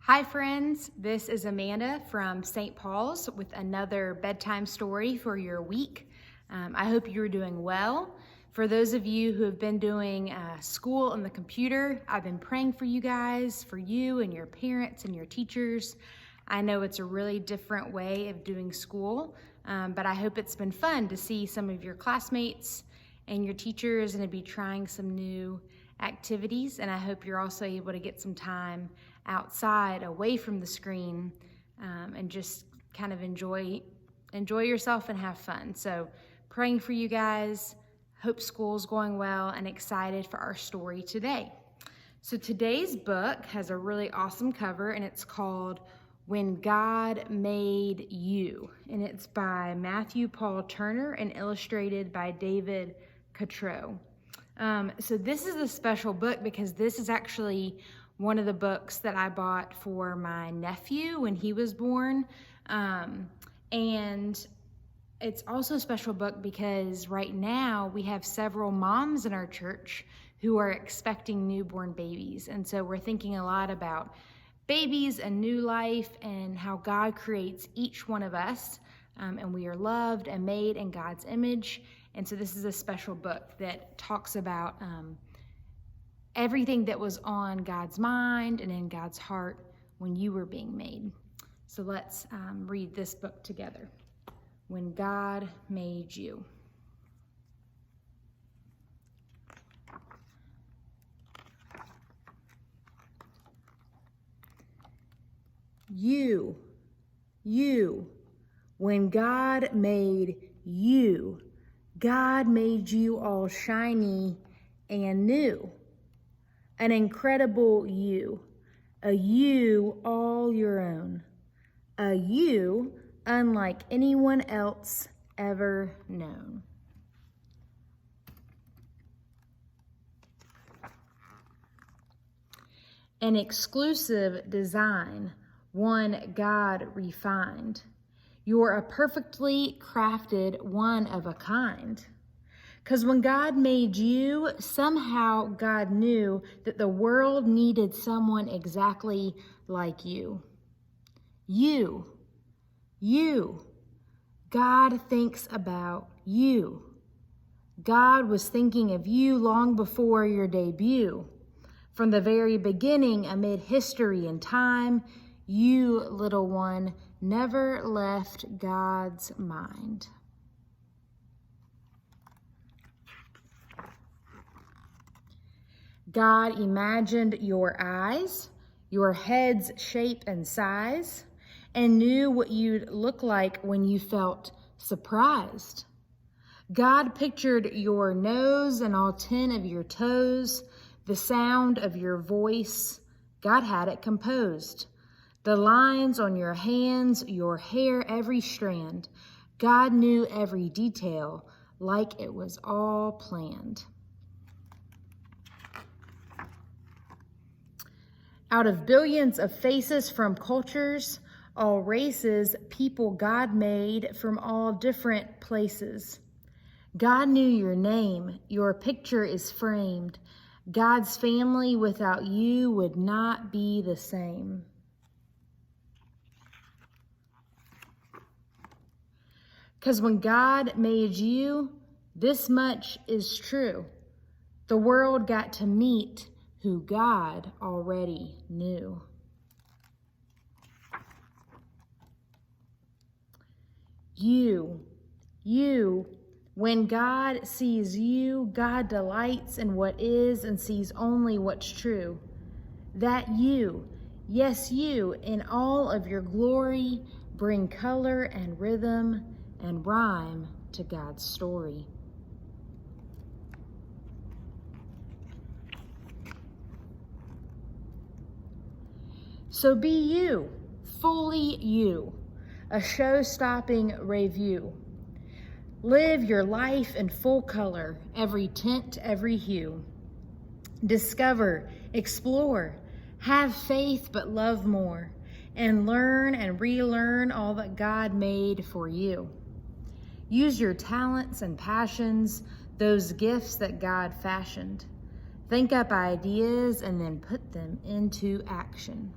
Hi friends, this is Amanda from St. Paul's with another bedtime story for your week. I hope you're doing well. For those of you who have been doing school on the computer, I've been praying for you guys, for you and your parents and your teachers. I know it's a really different way of doing school, but I hope it's been fun to see some of your classmates and your teachers and to be trying some new activities, and I hope you're also able to get some time outside away from the screen and just kind of enjoy yourself and have fun. So praying for you guys, hope school's going well, and excited for our story today. So today's book has a really awesome cover, and it's called When God Made You, and it's by Matthew Paul Turner and illustrated by David Catrow. So this is a special book because this is actually one of the books that I bought for my nephew when he was born. And it's also a special book because right now we have several moms in our church who are expecting newborn babies. And so we're thinking a lot about babies and new life and how God creates each one of us. And we are loved and made in God's image. And so this is a special book that talks about everything that was on God's mind and in God's heart when you were being made. So let's read this book together. When God Made You. You, when God made you, God made you all shiny and new. An incredible you, a you all your own, a you unlike anyone else ever known. An exclusive design, one God refined. You're a perfectly crafted one of a kind. 'Cause when God made you, somehow God knew that the world needed someone exactly like you. You. God thinks about you. God was thinking of you long before your debut. From the very beginning, amid history and time, you, little one, never left God's mind. God imagined your eyes, your head's shape and size, and knew what you'd look like when you felt surprised. God pictured your nose and all 10 of your toes, the sound of your voice. God had it composed. The lines on your hands, your hair, every strand. God knew every detail like it was all planned. Out of billions of faces from cultures, all races, people God made from all different places. God knew your name, your picture is framed. God's family without you would not be the same. Because when God made you, this much is true. The world got to meet who God already knew. You, when God sees you, God delights in what is and sees only what's true. That you, yes you, in all of your glory, bring color and rhythm and rhyme to God's story. So be you, fully you, a show-stopping review. Live your life in full color, every tint, every hue. Discover, explore, have faith but love more, and learn and relearn all that God made for you. Use your talents and passions, those gifts that God fashioned. Think up ideas and then put them into action.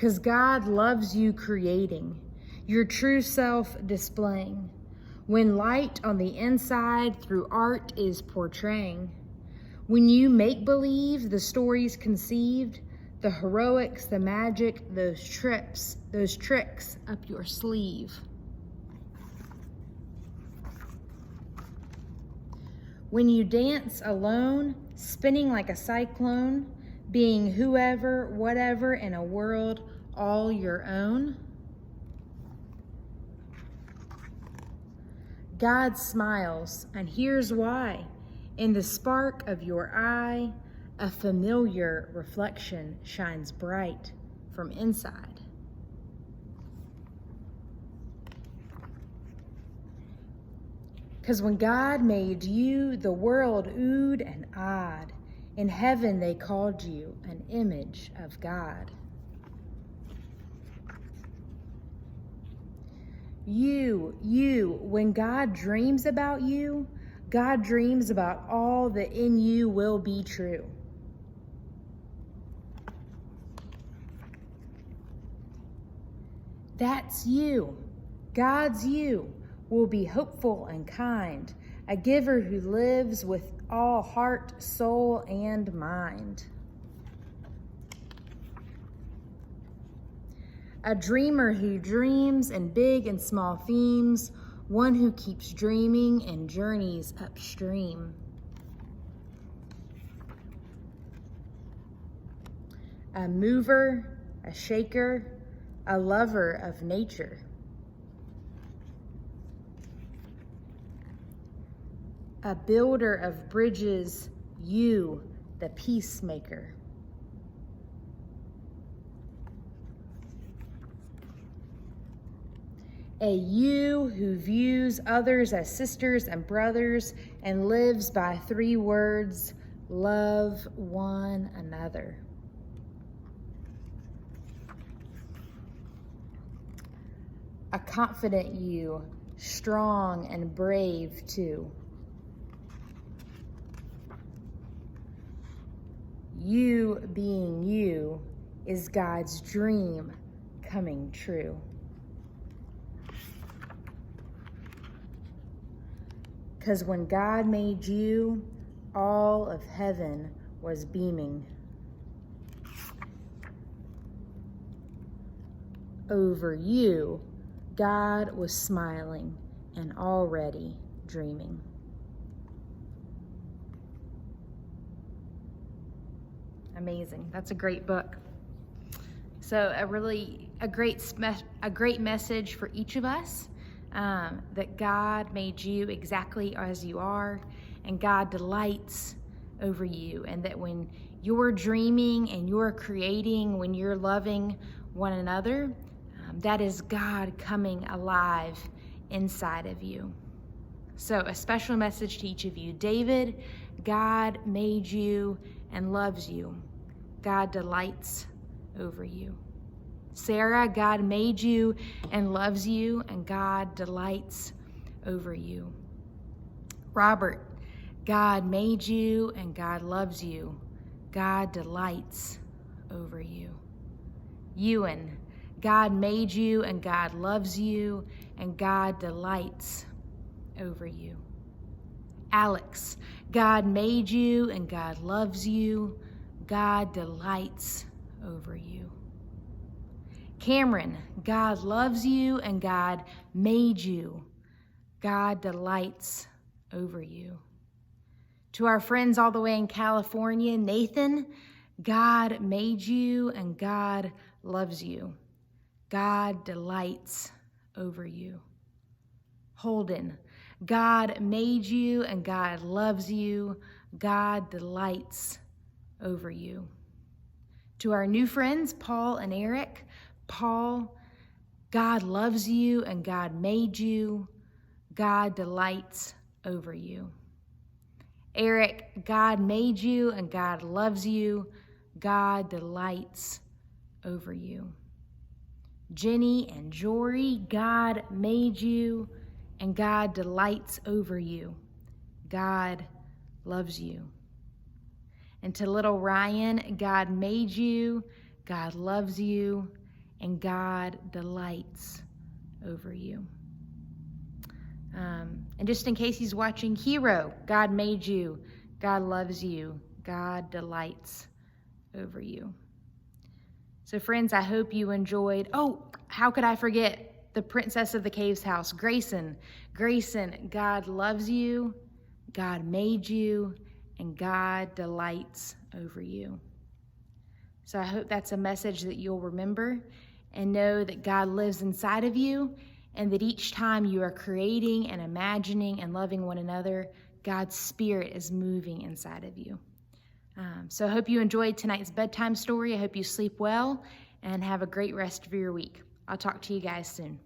'cause God loves you creating, your true self displaying, when light on the inside through art is portraying. When you make believe the stories conceived, the heroics, the magic, those tricks up your sleeve. When you dance alone, spinning like a cyclone, being whoever, whatever in a world all your own. God smiles, and here's why. In the spark of your eye, a familiar reflection shines bright from inside. Because when God made you, the world oohed and awed. In heaven they called you an image of God. You, when God dreams about you, God dreams about all that in you will be true. That's you. God's you will be hopeful and kind, a giver who lives with all heart, soul, and mind. A dreamer who dreams in big and small themes, one who keeps dreaming and journeys upstream. A mover, a shaker, a lover of nature. A builder of bridges, you, the peacemaker. A you who views others as sisters and brothers and lives by 3 words, love one another. A confident you, strong and brave too. You being you is God's dream coming true. Because when God made you, all of heaven was beaming. Over you, God was smiling and already dreaming. Amazing. That's a great book. So a great message for each of us, that God made you exactly as you are, and God delights over you, and that when you're dreaming and you're creating, when you're loving one another, that is God coming alive inside of you. So a special message to each of you. David, God made you and loves you. God delights over you. Sarah, God made you and loves you, and God delights over you. Robert, God made you and God loves you. God delights over you. Ewan, God made you and God loves you, and God delights over you. Alex, God made you and God loves you. God delights over you. Cameron, God loves you and God made you. God delights over you. To our friends all the way in California, Nathan, God made you and God loves you. God delights over you. Holden, God made you and God loves you. God delights over you. To our new friends, Paul and Eric, Paul, God loves you and God made you. God delights over you. Eric, God made you and God loves you. God delights over you. Jenny and Jory, God made you and God delights over you. God loves you. And to little Ryan, God made you, God loves you, and God delights over you. And just in case he's watching, hero, God made you, God loves you, God delights over you. So friends, I hope you enjoyed. Oh, how could I forget the Princess of the Caves house, Grayson. Grayson, God loves you, God made you, and God delights over you. So I hope that's a message that you'll remember and know that God lives inside of you, and that each time you are creating and imagining and loving one another, God's Spirit is moving inside of you. So I hope you enjoyed tonight's bedtime story. I hope you sleep well and have a great rest of your week. I'll talk to you guys soon.